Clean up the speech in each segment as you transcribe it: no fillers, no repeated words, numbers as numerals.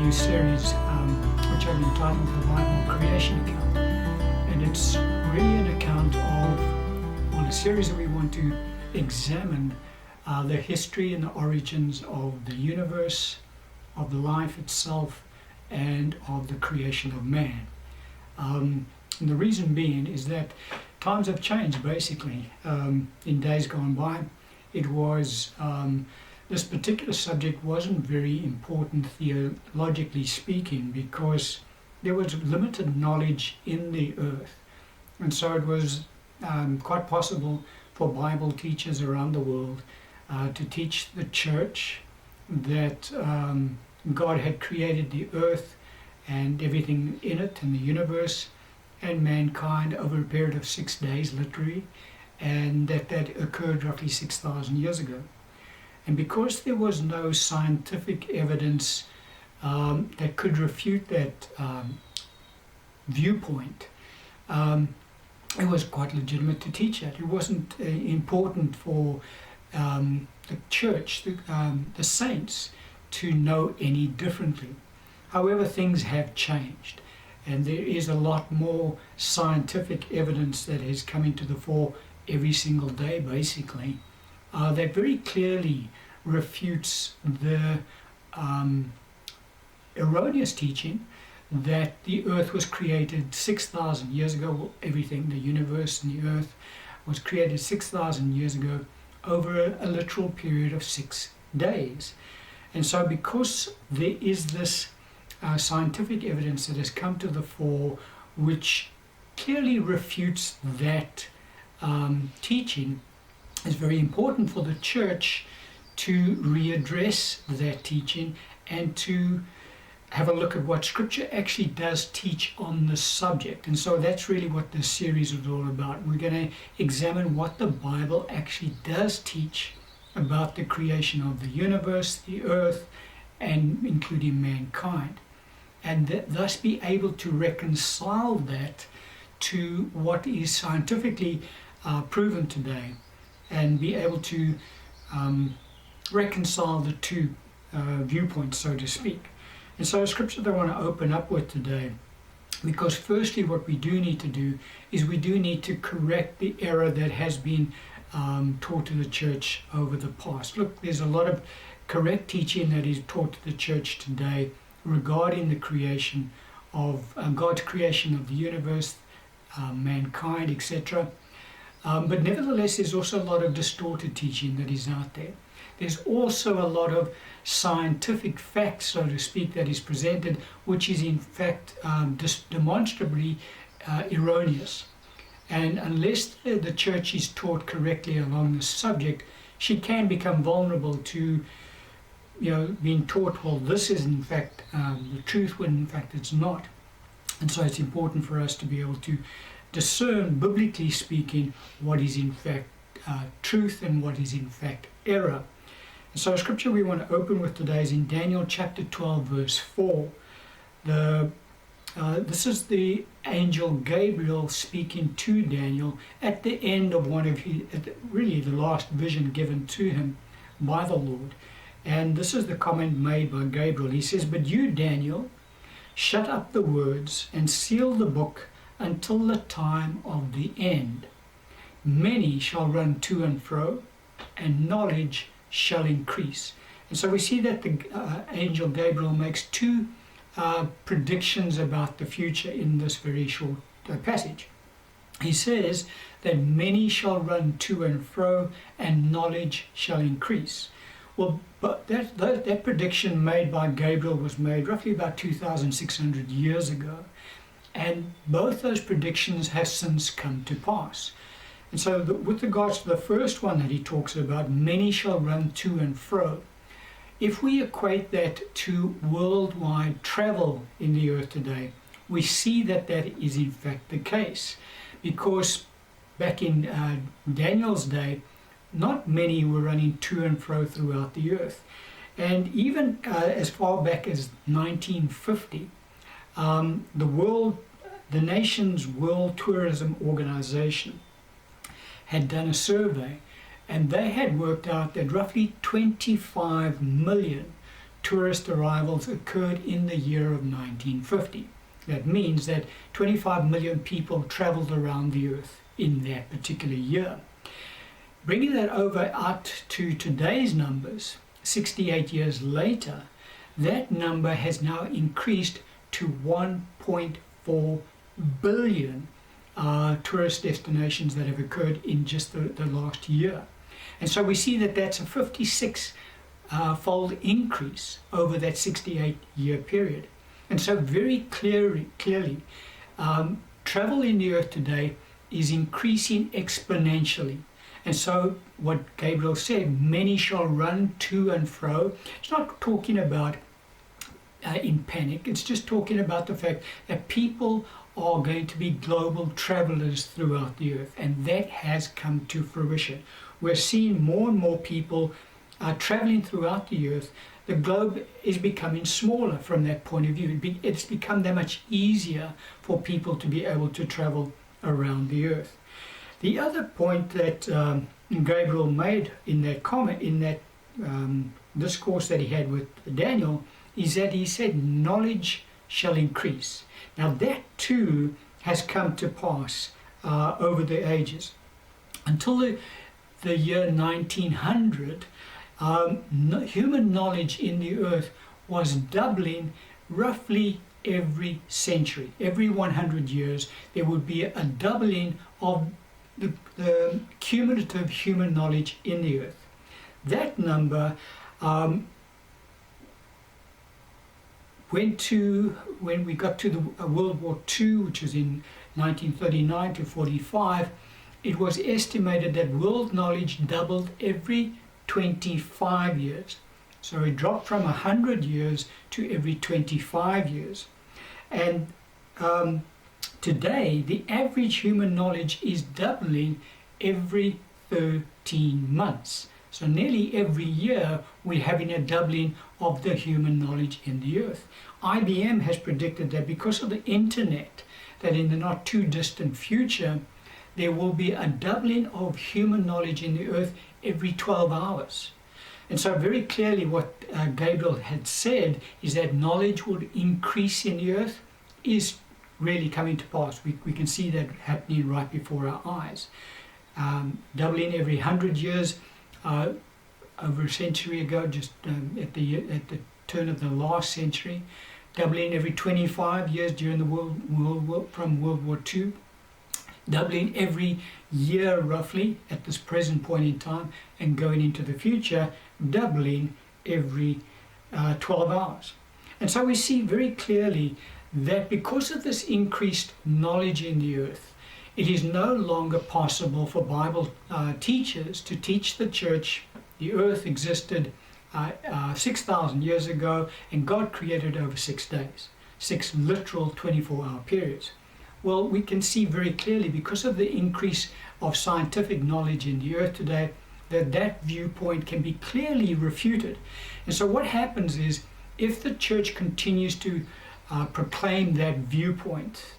new series which I've entitled The Bible Creation Account. And it's really an account of, a series that we want to examine the history and the origins of the universe, of the life itself, and of the creation of man. And the reason being is that times have changed basically. In days gone by, it was this particular subject wasn't very important theologically speaking because there was limited knowledge in the earth. And so it was quite possible for Bible teachers around the world to teach the church that God had created the earth and everything in it and the universe and mankind over a period of 6 days literally, and that occurred roughly 6,000 years ago. And because there was no scientific evidence that could refute that viewpoint, it was quite legitimate to teach that. It wasn't important for the church, the saints, to know any differently. However, things have changed, and there is a lot more scientific evidence that is coming to the fore every single day, basically, that very clearly refutes the erroneous teaching that the earth was created 6,000 years ago. Well, everything, the universe and the earth, was created 6,000 years ago over a literal period of 6 days. And so because there is this scientific evidence that has come to the fore which clearly refutes that teaching, it's very important for the church to readdress that teaching and to have a look at what Scripture actually does teach on this subject. And so that's really what this series is all about. We're going to examine what the Bible actually does teach about the creation of the universe, the earth, and including mankind, and thus be able to reconcile that to what is scientifically proven today, and be able to reconcile the two viewpoints, so to speak. And so a scripture that I want to open up with today, because firstly what we do need to do is we do need to correct the error that has been taught to the church over the past. Look, there's a lot of correct teaching that is taught to the church today regarding the creation of God's creation of the universe, mankind, etc. But nevertheless, there's also a lot of distorted teaching that is out there. There's also a lot of scientific facts, so to speak, that is presented, which is in fact demonstrably erroneous. And unless the church is taught correctly along this subject, she can become vulnerable to, being taught, well, this is in fact the truth, when in fact it's not. And so it's important for us to be able to discern, biblically speaking, what is in fact truth and what is in fact error. And so a scripture we want to open with today is in Daniel chapter 12, verse 4. This is the angel Gabriel speaking to Daniel at the end of one of his, really the last vision given to him by the Lord. And this is the comment made by Gabriel. He says, "But you, Daniel, shut up the words and seal the book until the time of the end. Many shall run to and fro, and knowledge shall increase." And so we see that the angel Gabriel makes two predictions about the future in this very short passage. He says that many shall run to and fro, and knowledge shall increase. Well, but that prediction made by Gabriel was made roughly about 2,600 years ago. And both those predictions have since come to pass. And so with regards to the first one that he talks about, many shall run to and fro. If we equate that to worldwide travel in the earth today, we see that that is in fact the case. Because back in Daniel's day, not many were running to and fro throughout the earth. And even as far back as 1950, the nation's World Tourism Organization had done a survey, and they had worked out that roughly 25 million tourist arrivals occurred in the year of 1950. That means that 25 million people traveled around the earth in that particular year. Bringing that over out to today's numbers, 68 years later, that number has now increased to 1.4 billion tourist destinations that have occurred in just the last year. And so we see that that's a 56-fold increase over that 68-year period. And so very clearly, travel in the earth today is increasing exponentially. And so what Gabriel said, many shall run to and fro. It's not talking about in panic. It's just talking about the fact that people are going to be global travelers throughout the earth. And that has come to fruition. We're seeing more and more people traveling throughout the earth. The globe is becoming smaller from that point of view. It's become that much easier for people to be able to travel around the earth. The other point that Gabriel made in that comment, in that discourse that he had with Daniel, is that he said, knowledge shall increase. Now that too has come to pass over the ages. Until the year 1900, human knowledge in the earth was doubling roughly every century. Every 100 years there would be a doubling of the cumulative human knowledge in the earth. That number went to, when we got to the World War II, which was in 1939 to 45, it was estimated that world knowledge doubled every 25 years. So it dropped from 100 years to every 25 years. And today, the average human knowledge is doubling every 13 months. So nearly every year, we're having a doubling of the human knowledge in the earth. IBM has predicted that because of the internet, that in the not too distant future, there will be a doubling of human knowledge in the earth every 12 hours. And so very clearly what Gabriel had said is that knowledge would increase in the earth is really coming to pass. We can see that happening right before our eyes. Doubling every 100 years, over a century ago, just at the turn of the last century, doubling every 25 years during the from World War II, doubling every year roughly at this present point in time, and going into the future, doubling every 12 hours. And so we see very clearly that because of this increased knowledge in the earth, it is no longer possible for Bible teachers to teach the church the earth existed 6,000 years ago and God created over 6 days, 6 literal 24-hour periods. Well, we can see very clearly because of the increase of scientific knowledge in the earth today that viewpoint can be clearly refuted. And so what happens is, if the church continues to proclaim that viewpoint,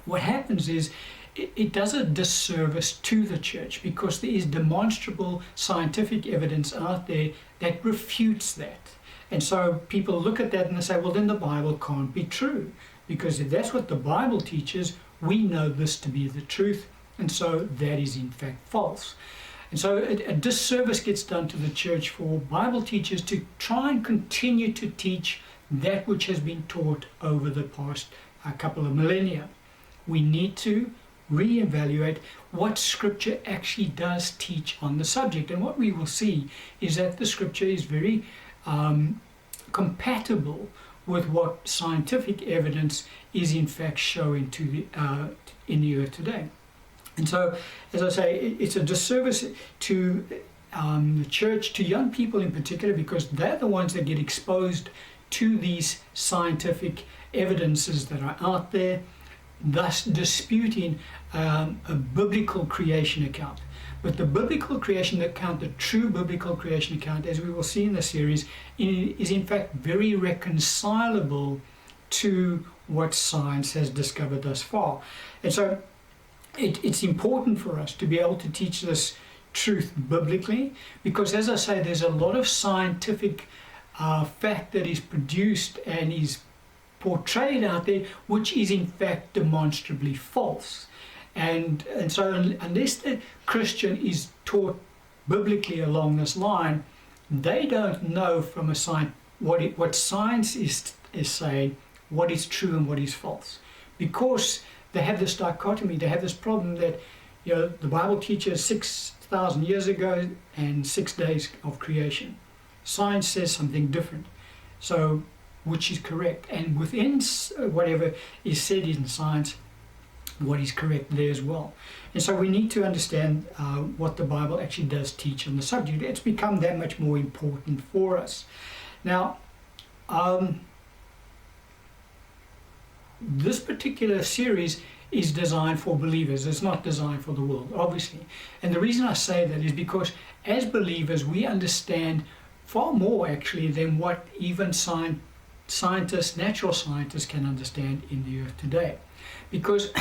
what happens is it does a disservice to the church, because there is demonstrable scientific evidence out there that refutes that. And so people look at that and they say, well, then the Bible can't be true, because if that's what the Bible teaches, we know this to be the truth, and so that is in fact false. And so a disservice gets done to the church for Bible teachers to try and continue to teach that which has been taught over the past couple of millennia. We need to reevaluate what Scripture actually does teach on the subject. And what we will see is that the Scripture is very compatible with what scientific evidence is in fact showing in the earth today. And so, as I say, it's a disservice to the church, to young people in particular, because they're the ones that get exposed to these scientific evidences that are out there, thus disputing a biblical creation account. But the biblical creation account, the true biblical creation account, as we will see in the series, is in fact very reconcilable to what science has discovered thus far. And so it's important for us to be able to teach this truth biblically, because, as I say, there's a lot of scientific fact that is produced and is portrayed out there, which is in fact demonstrably false. And so unless the Christian is taught biblically along this line, they don't know from a science what science is saying, what is true and what is false, because they have this dichotomy. They have this problem that, you know, the Bible teaches 6,000 years ago and 6 days of creation. Science says something different. So, which is correct? And within whatever is said in science, what is correct there as well. And so we need to understand what the Bible actually does teach on the subject. It's become that much more important for us. Now, this particular series is designed for believers. It's not designed for the world, obviously. And the reason I say that is because as believers, we understand far more actually than what even scientists, natural scientists, can understand in the earth today. Because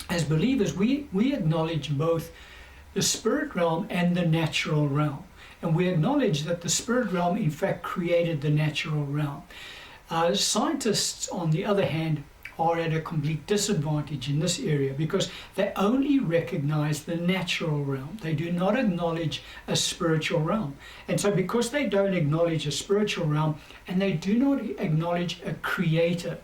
as believers, we acknowledge both the spirit realm and the natural realm. And we acknowledge that the spirit realm, in fact, created the natural realm. Scientists, on the other hand, are at a complete disadvantage in this area because they only recognize the natural realm. They do not acknowledge a spiritual realm. And so because they don't acknowledge a spiritual realm and they do not acknowledge a creator,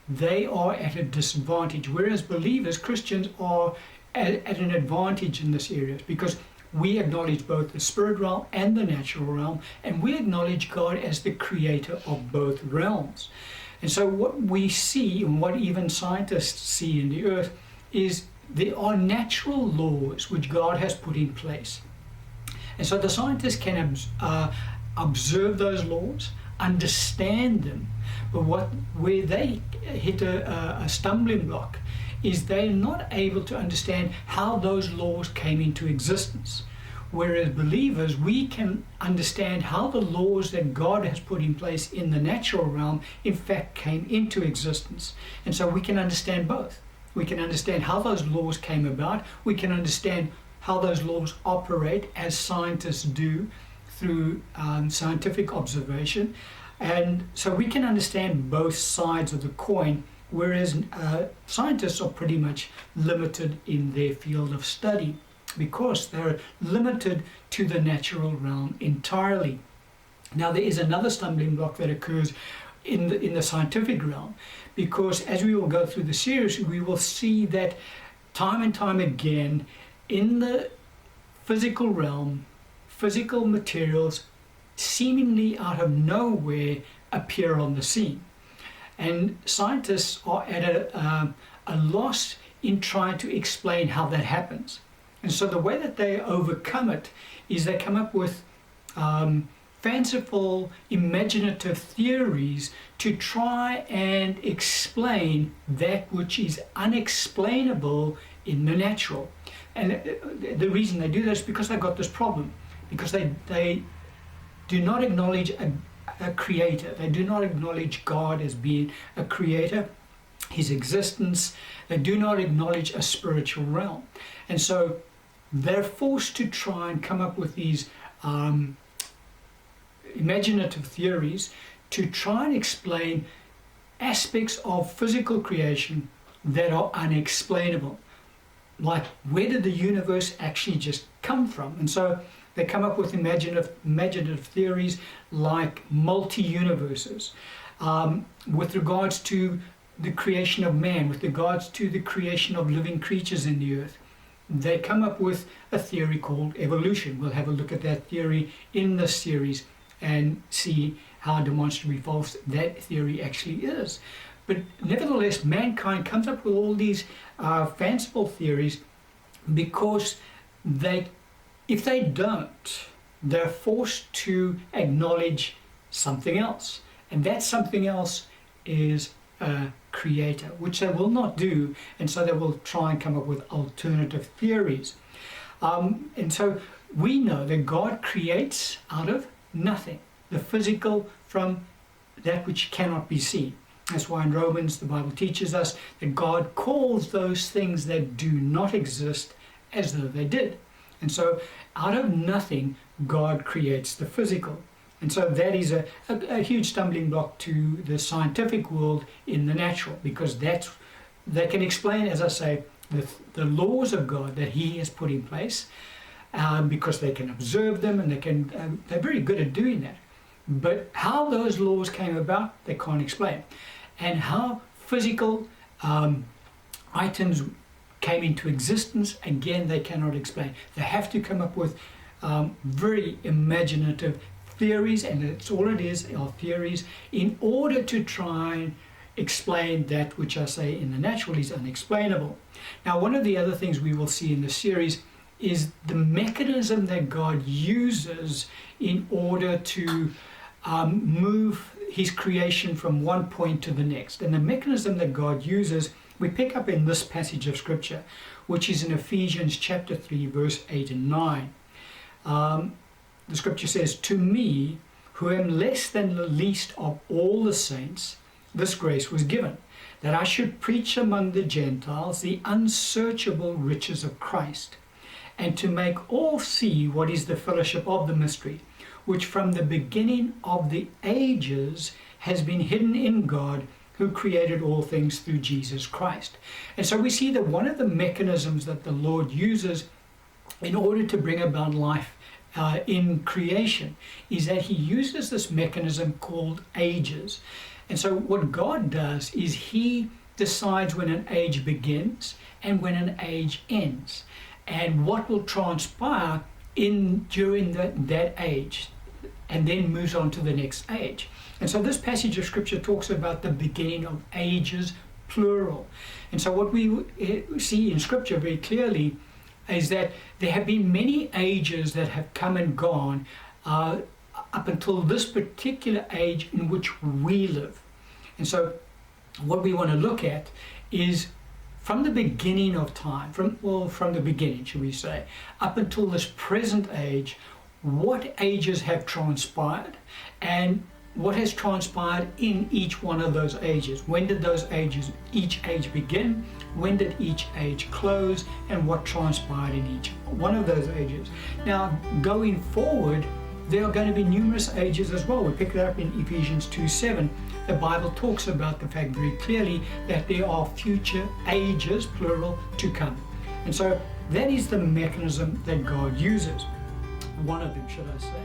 they are at a disadvantage. Whereas believers, Christians, are at an advantage in this area because we acknowledge both the spirit realm and the natural realm, and we acknowledge God as the creator of both realms. And so what we see, and what even scientists see in the earth, is there are natural laws which God has put in place. And so the scientists can observe those laws, understand them, but where they hit a stumbling block is they're not able to understand how those laws came into existence. Whereas believers, we can understand how the laws that God has put in place in the natural realm, in fact, came into existence. And so we can understand both. We can understand how those laws came about. We can understand how those laws operate, as scientists do through scientific observation. And so we can understand both sides of the coin, whereas scientists are pretty much limited in their field of study, because they're limited to the natural realm entirely. Now, there is another stumbling block that occurs in the scientific realm, because as we will go through the series, we will see that time and time again in the physical realm, physical materials seemingly out of nowhere appear on the scene. And scientists are at a loss in trying to explain how that happens. And so the way that they overcome it is they come up with fanciful, imaginative theories to try and explain that which is unexplainable in the natural. And the reason they do that is because they've got this problem, because they do not acknowledge a creator. They do not acknowledge God as being a creator, his existence. They do not acknowledge a spiritual realm. And so they're forced to try and come up with these imaginative theories to try and explain aspects of physical creation that are unexplainable. Like, where did the universe actually just come from? And so they come up with imaginative theories like multi-universes, with regards to the creation of man, with regards to the creation of living creatures in the earth. They come up with a theory called evolution. We'll have a look at that theory in this series and see how demonstrably false that theory actually is. But nevertheless, mankind comes up with all these fanciful theories because if they don't, they're forced to acknowledge something else. And that something else is a creator, which they will not do. And so they will try and come up with alternative theories. And so we know that God creates out of nothing, the physical from that which cannot be seen. That's why in Romans the Bible teaches us that God calls those things that do not exist as though they did. And so out of nothing, God creates the physical. And so that is a huge stumbling block to the scientific world in the natural, because they can explain, as I say, the laws of God that He has put in place, because they can observe them, and they're very good at doing that. But how those laws came about, they can't explain. And how physical items came into existence, again, they cannot explain. They have to come up with very imaginative theories, and that's all it is, are theories, in order to try and explain that which I say in the natural is unexplainable. Now, one of the other things we will see in this series is the mechanism that God uses in order to move His creation from one point to the next. And the mechanism that God uses, we pick up in this passage of Scripture, which is in Ephesians chapter 3, verse 8 and 9. The Scripture says, "To me, who am less than the least of all the saints, this grace was given, that I should preach among the Gentiles the unsearchable riches of Christ, and to make all see what is the fellowship of the mystery, which from the beginning of the ages has been hidden in God, who created all things through Jesus Christ." And so we see that one of the mechanisms that the Lord uses in order to bring about life in creation is that He uses this mechanism called ages. And so what God does is He decides when an age begins and when an age ends, and what will transpire during that age, and then moves on to the next age. And so this passage of Scripture talks about the beginning of ages, plural. And so what we see in Scripture very clearly is that there have been many ages that have come and gone up until this particular age in which we live. And so what we want to look at is from the beginning of time, from the beginning, should we say, up until this present age, what ages have transpired and what has transpired in each one of those ages. When did each age begin? When did each age close? And what transpired in each one of those ages? Now, going forward, there are going to be numerous ages as well. We pick that up in Ephesians 2:7. The Bible talks about the fact very clearly that there are future ages, plural, to come. And so that is the mechanism that God uses. One of them, should I say.